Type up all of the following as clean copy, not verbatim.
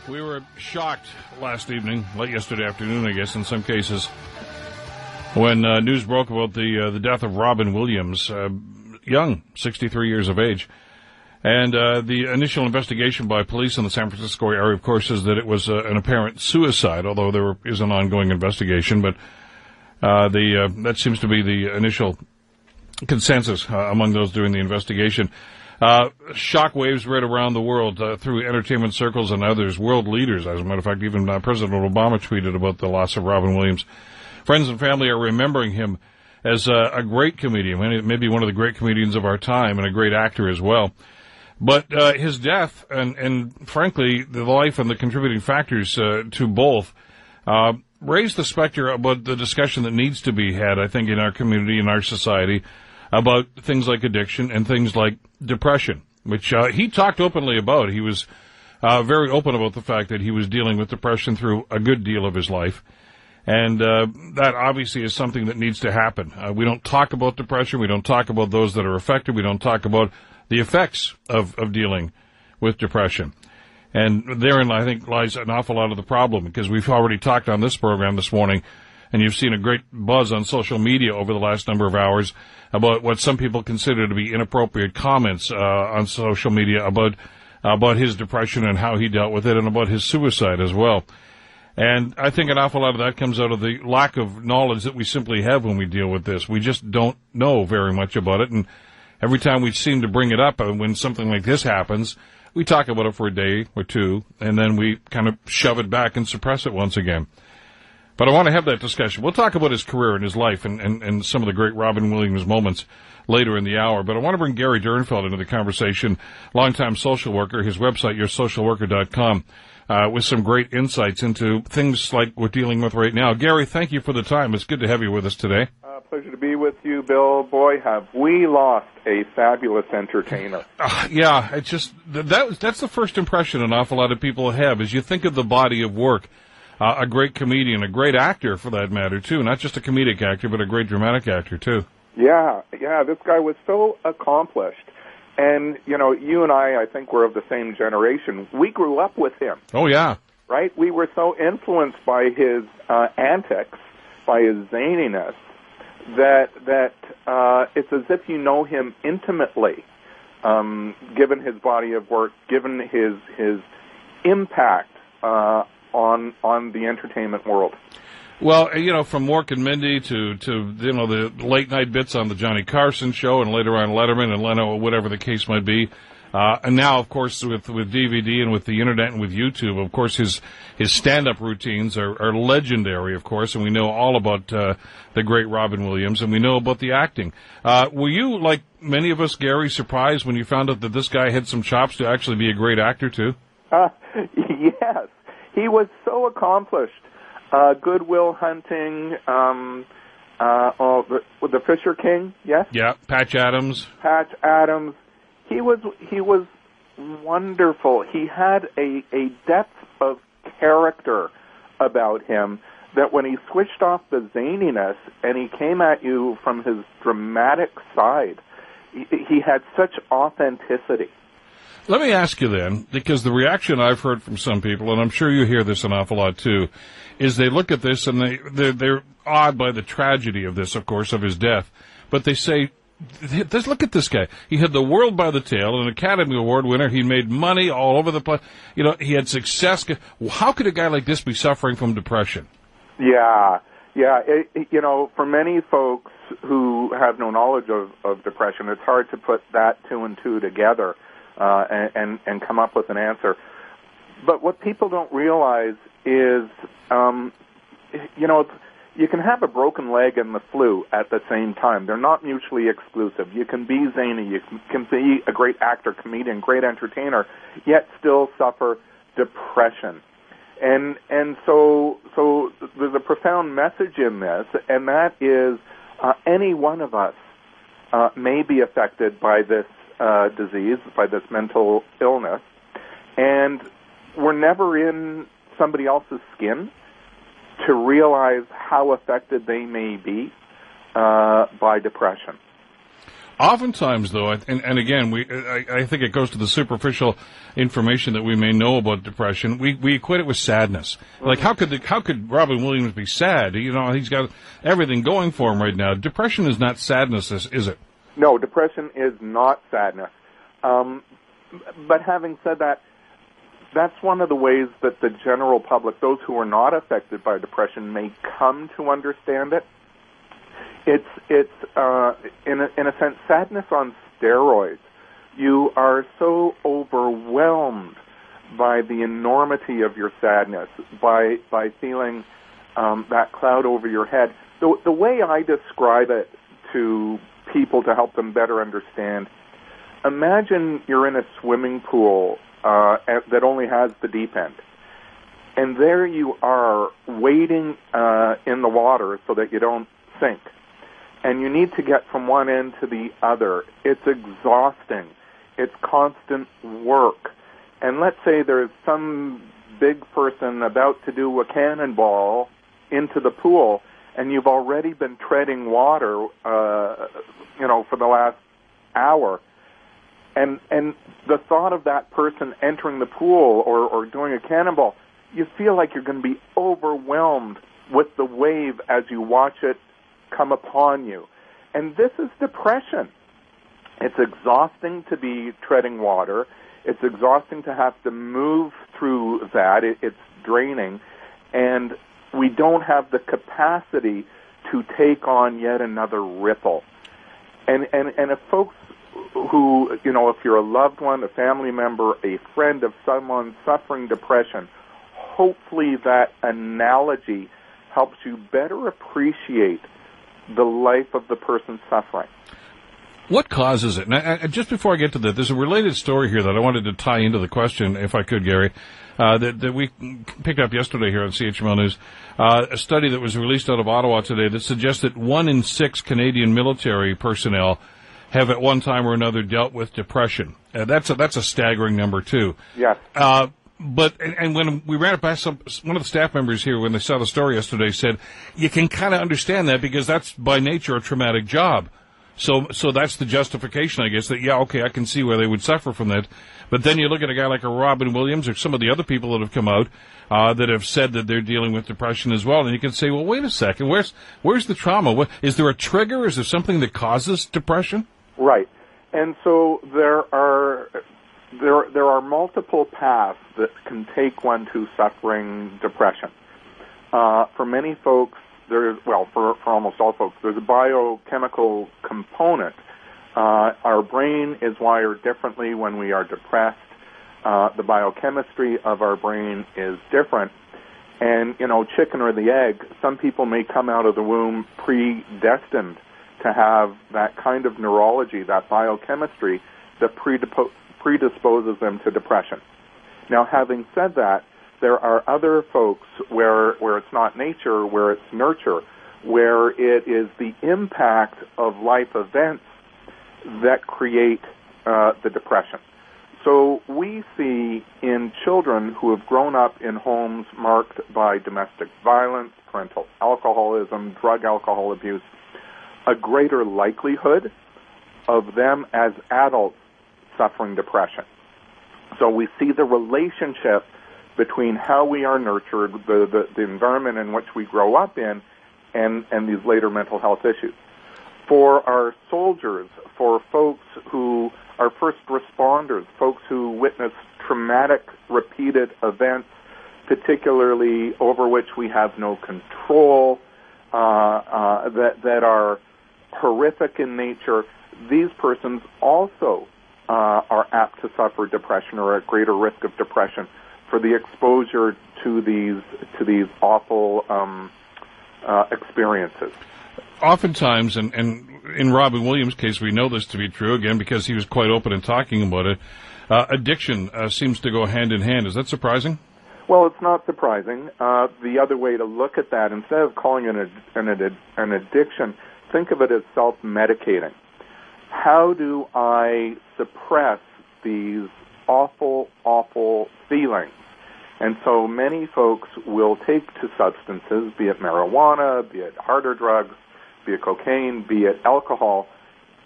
We were shocked last evening, late yesterday afternoon, I guess, in some cases, when news broke about the death of Robin Williams, young, 63 years of age. And the initial investigation by police in the San Francisco area, of course, is that it was an apparent suicide, although there is an ongoing investigation. But that seems to be the initial consensus among those doing the investigation. Shockwaves read around the world through entertainment circles and others, world leaders. As a matter of fact, even President Obama tweeted about the loss of Robin Williams. Friends and family are remembering him as a great comedian, maybe one of the great comedians of our time, and a great actor as well. But his death and frankly, the life and the contributing factors to both raised the specter about the discussion that needs to be had, I think, in our community, in our society, about things like addiction and things like depression, which he talked openly about. He was very open about the fact that he was dealing with depression through a good deal of his life. And that obviously is something that needs to happen. We don't talk about depression. We don't talk about those that are affected. We don't talk about the effects of dealing with depression. And therein, I think, lies an awful lot of the problem, because we've already talked on this program this morning, and you've seen a great buzz on social media over the last number of hours about what some people consider to be inappropriate comments on social media about his depression and how he dealt with it, and about his suicide as well. And I think an awful lot of that comes out of the lack of knowledge that we simply have when we deal with this. We just don't know very much about it, and every time we seem to bring it up, when something like this happens, we talk about it for a day or two, and then we kind of shove it back and suppress it once again. But I want to have that discussion. We'll talk about his career and his life and some of the great Robin Williams moments later in the hour. But I want to bring Gary Direnfeld into the conversation, longtime social worker, his website, yoursocialworker.com, with some great insights into things like we're dealing with right now. Gary, thank you for the time. It's good to have you with us today. Pleasure to be with you, Bill. Boy, have we lost a fabulous entertainer. Yeah, it's just that's the first impression an awful lot of people have, is you think of the body of work. A great comedian, a great actor for that matter, too. Not just a comedic actor, but a great dramatic actor, too. Yeah, this guy was so accomplished. And, you and I think we're of the same generation. We grew up with him. Oh, yeah. Right? We were so influenced by his antics, by his zaniness, that it's as if you know him intimately, given his body of work, given his impact on the entertainment world. Well, from Mork and Mindy to the late night bits on the Johnny Carson show, and later on Letterman and Leno, whatever the case might be. And now, of course, with DVD and with the internet and with YouTube, of course, his stand-up routines are legendary, of course, and we know all about the great Robin Williams, and we know about the acting. Were you, like many of us, Gary, surprised when you found out that this guy had some chops to actually be a great actor, too? Yes. He was so accomplished. Good Will Hunting, the Fisher King, yes? Yeah, Patch Adams. He was wonderful. He had a depth of character about him that when he switched off the zaniness and he came at you from his dramatic side, he had such authenticity. Let me ask you then, because the reaction I've heard from some people, and I'm sure you hear this an awful lot too, is they look at this and they're awed by the tragedy of this, of course, of his death. But they say, look at this guy. He had the world by the tail, an Academy Award winner. He made money all over the place. He had success. How could a guy like this be suffering from depression? Yeah. For many folks who have no knowledge of depression, it's hard to put that two and two together. And come up with an answer. But what people don't realize is, you can have a broken leg and the flu at the same time. They're not mutually exclusive. You can be zany, you can be a great actor, comedian, great entertainer, yet still suffer depression. And so there's a profound message in this, and that is any one of us may be affected by this disease, by this mental illness, and we're never in somebody else's skin to realize how affected they may be by depression. Oftentimes, though, and again, I think it goes to the superficial information that we may know about depression. We equate it with sadness. Like, how could Robin Williams be sad? You know, he's got everything going for him right now. Depression is not sadness, is it? No, depression is not sadness. But having said that, that's one of the ways that the general public, those who are not affected by depression, may come to understand it. It's in a sense sadness on steroids. You are so overwhelmed by the enormity of your sadness, by feeling that cloud over your head. The way I describe it to people to help them better understand, imagine you're in a swimming pool that only has the deep end. And there you are wading in the water so that you don't sink. And you need to get from one end to the other. It's exhausting. It's constant work. And let's say there's some big person about to do a cannonball into the pool, and you've already been treading water, for the last hour. And the thought of that person entering the pool or doing a cannonball, you feel like you're going to be overwhelmed with the wave as you watch it come upon you. And this is depression. It's exhausting to be treading water. It's exhausting to have to move through that. It's draining. And we don't have the capacity to take on yet another ripple. And if folks who, if you're a loved one, a family member, a friend of someone suffering depression, hopefully that analogy helps you better appreciate the life of the person suffering. What causes it? Now, just before I get to that, there's a related story here that I wanted to tie into the question, if I could, Gary, that we picked up yesterday here on CHML News. A study that was released out of Ottawa today that suggests that 1 in 6 Canadian military personnel have at one time or another dealt with depression. That's a staggering number, too. Yes. But when we ran it past one of the staff members here, when they saw the story yesterday, said, you can kind of understand that because that's by nature a traumatic job. So that's the justification, I guess, that, yeah, okay, I can see where they would suffer from that. But then you look at a guy like a Robin Williams or some of the other people that have come out that have said that they're dealing with depression as well. And you can say, well, wait a second, where's the trauma? Is there a trigger? Is there something that causes depression? Right. And so there are multiple paths that can take one to suffering depression. For many folks, for almost all folks, there's a biochemical component. Our brain is wired differently when we are depressed. The biochemistry of our brain is different. And, chicken or the egg, some people may come out of the womb predestined to have that kind of neurology, that biochemistry that predisposes them to depression. Now, having said that, there are other folks where it's not nature, where it's nurture, where it is the impact of life events that create the depression. So we see in children who have grown up in homes marked by domestic violence, parental alcoholism, drug alcohol abuse, a greater likelihood of them as adults suffering depression. So we see the relationship between how we are nurtured, the environment in which we grow up in, and these later mental health issues. For our soldiers, for folks who are first responders, folks who witness traumatic, repeated events, particularly over which we have no control, that are horrific in nature, these persons also are apt to suffer depression or at greater risk of depression for the exposure to these awful experiences. Oftentimes, and in Robin Williams' case, we know this to be true, again, because he was quite open in talking about it, addiction seems to go hand in hand. Is that surprising? Well, it's not surprising. The other way to look at that, instead of calling it an addiction, think of it as self-medicating. How do I suppress these awful, awful feelings? And so many folks will take to substances, be it marijuana, be it harder drugs, be it cocaine, be it alcohol,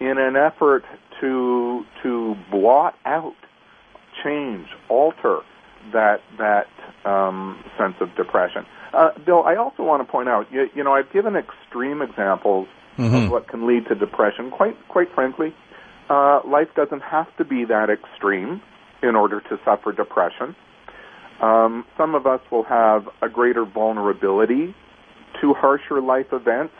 in an effort to blot out, change, alter that sense of depression. Bill, I also want to point out, you know, I've given extreme examples of what can lead to depression. Quite frankly, life doesn't have to be that extreme in order to suffer depression. Some of us will have a greater vulnerability to harsher life events.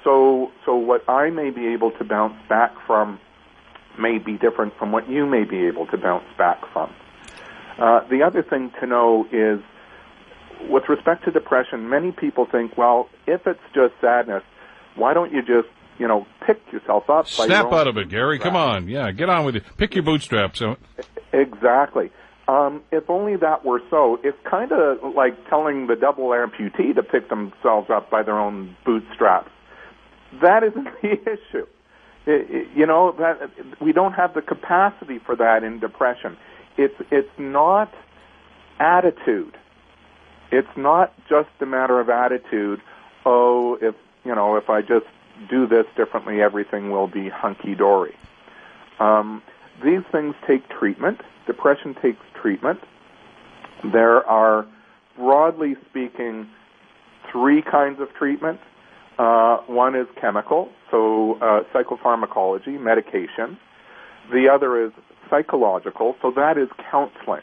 So what I may be able to bounce back from may be different from what you may be able to bounce back from. The other thing to know is, with respect to depression, many people think, well, if it's just sadness, why don't you just, you know, pick yourself up? Snap out of it, Gary. Come on. Yeah, get on with it. Pick your bootstraps. Exactly. If only that were so. It's kind of like telling the double amputee to pick themselves up by their own bootstraps. That isn't the issue. You know, that we don't have the capacity for that in depression. It's not attitude. It's not just a matter of attitude. Oh, if I just do this differently, everything will be hunky-dory. These things take treatment. Depression takes treatment. There are, broadly speaking, 3 kinds of treatment. One is chemical, so psychopharmacology, medication. The other is psychological, so that is counseling.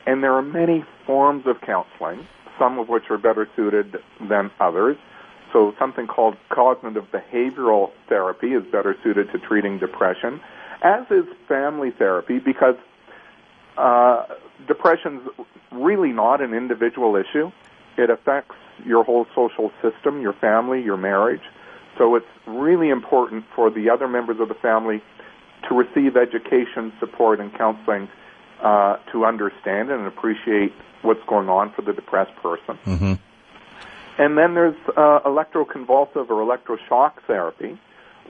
And there are many forms of counseling, some of which are better suited than others. So something called cognitive behavioral therapy is better suited to treating depression, as is family therapy, because depression's really not an individual issue. It affects your whole social system, your family, your marriage. So it's really important for the other members of the family to receive education, support, and counseling to understand and appreciate what's going on for the depressed person. Mm-hmm. And then there's electroconvulsive or electroshock therapy,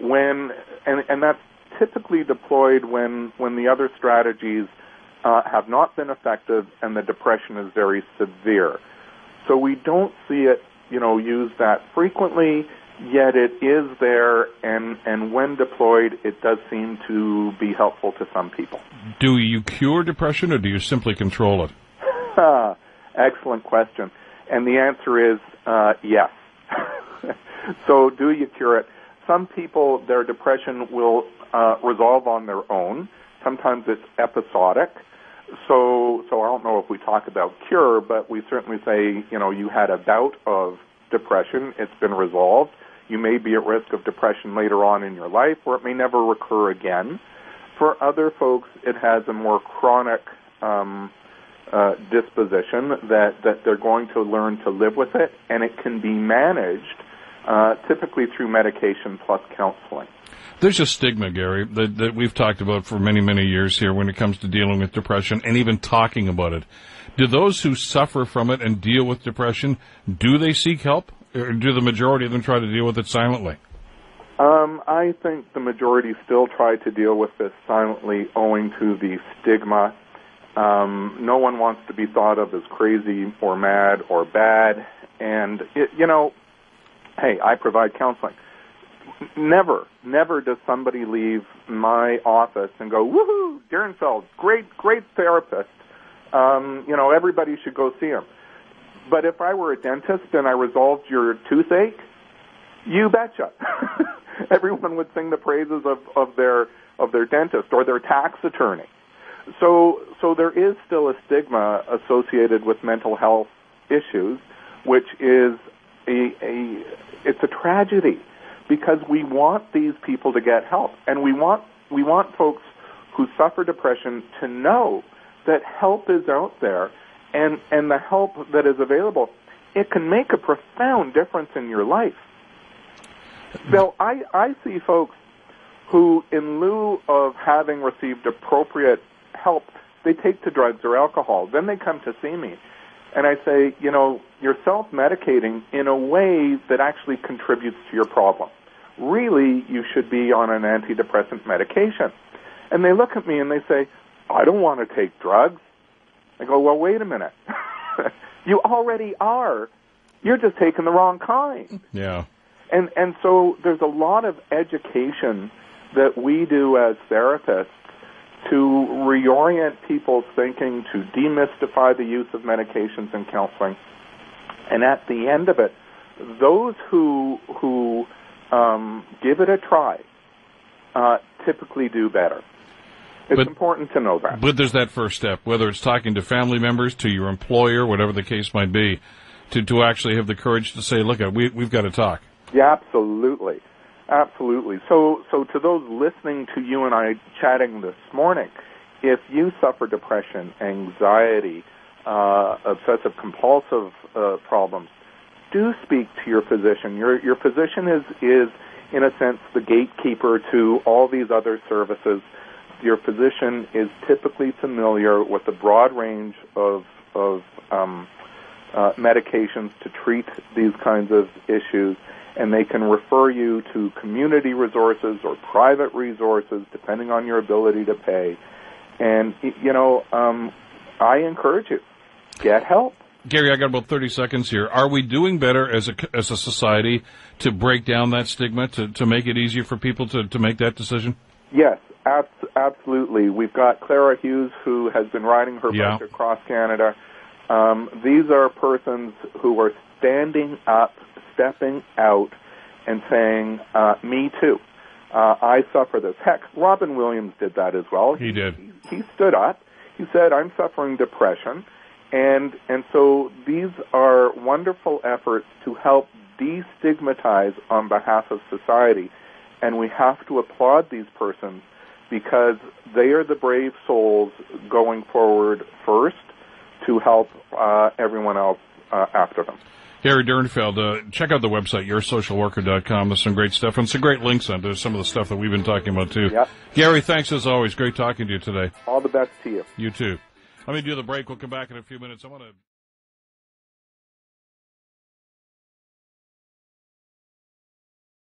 and that's typically deployed when the other strategies have not been effective and the depression is very severe. So we don't see it, used that frequently, yet it is there, and when deployed, it does seem to be helpful to some people. Do you cure depression, or do you simply control it? Excellent question. And the answer is yes. So do you cure it? Some people, their depression will resolve on their own. Sometimes it's episodic. So I don't know if we talk about cure, but we certainly say, you had a bout of depression, it's been resolved. You may be at risk of depression later on in your life, or it may never recur again. For other folks, it has a more chronic disposition that they're going to learn to live with it, and it can be managed typically through medication plus counseling. There's a stigma, Gary, that we've talked about for many, many years here when it comes to dealing with depression and even talking about it. Do those who suffer from it and deal with depression, do they seek help, or do the majority of them try to deal with it silently? I think the majority still try to deal with this silently owing to the stigma. No one wants to be thought of as crazy or mad or bad. And, hey, I provide counseling. Never does somebody leave my office and go, woohoo, Direnfeld, great therapist. Everybody should go see him. But if I were a dentist and I resolved your toothache, you betcha. Everyone would sing the praises of their dentist or their tax attorney. So there is still a stigma associated with mental health issues, which is it's a tragedy, because we want these people to get help, and we want folks who suffer depression to know that help is out there, and the help that is available, it can make a profound difference in your life. So I see folks who, in lieu of having received appropriate help, they take to drugs or alcohol. Then they come to see me, and I say, you're self-medicating in a way that actually contributes to your problem. Really, you should be on an antidepressant medication. And they look at me and they say, I don't want to take drugs. I go, well, wait a minute. You already are. You're just taking the wrong kind. Yeah. And so there's a lot of education that we do as therapists to reorient people's thinking, to demystify the use of medications and counseling. And at the end of it, those who give it a try typically do better. It's important to know that. But there's that first step, whether it's talking to family members, to your employer, whatever the case might be, to actually have the courage to say, look, we've got to talk. Yeah, absolutely. Absolutely. So to those listening to you and I chatting this morning, if you suffer depression, anxiety, obsessive compulsive problems, do speak to your physician. Your physician is in a sense the gatekeeper to all these other services. Your physician is typically familiar with the broad range of medications to treat these kinds of issues, and they can refer you to community resources or private resources, depending on your ability to pay. And, I encourage you, get help. Gary, I got about 30 seconds here. Are we doing better as a society to break down that stigma, to make it easier for people to make that decision? Yes, absolutely. We've got Clara Hughes, who has been riding her bike across Canada. These are persons who are standing up, stepping out, and saying, me too. I suffer this. Heck, Robin Williams did that as well. He did. He stood up. He said, I'm suffering depression. And so these are wonderful efforts to help destigmatize on behalf of society. And we have to applaud these persons because they are the brave souls going forward first to help everyone else after them. Gary Direnfeld, check out the website, yoursocialworker.com. There's some great stuff and some great links on to some of the stuff that we've been talking about, too. Yep. Gary, thanks as always. Great talking to you today. All the best to you. You, too. Let me do the break. We'll come back in a few minutes. I want to...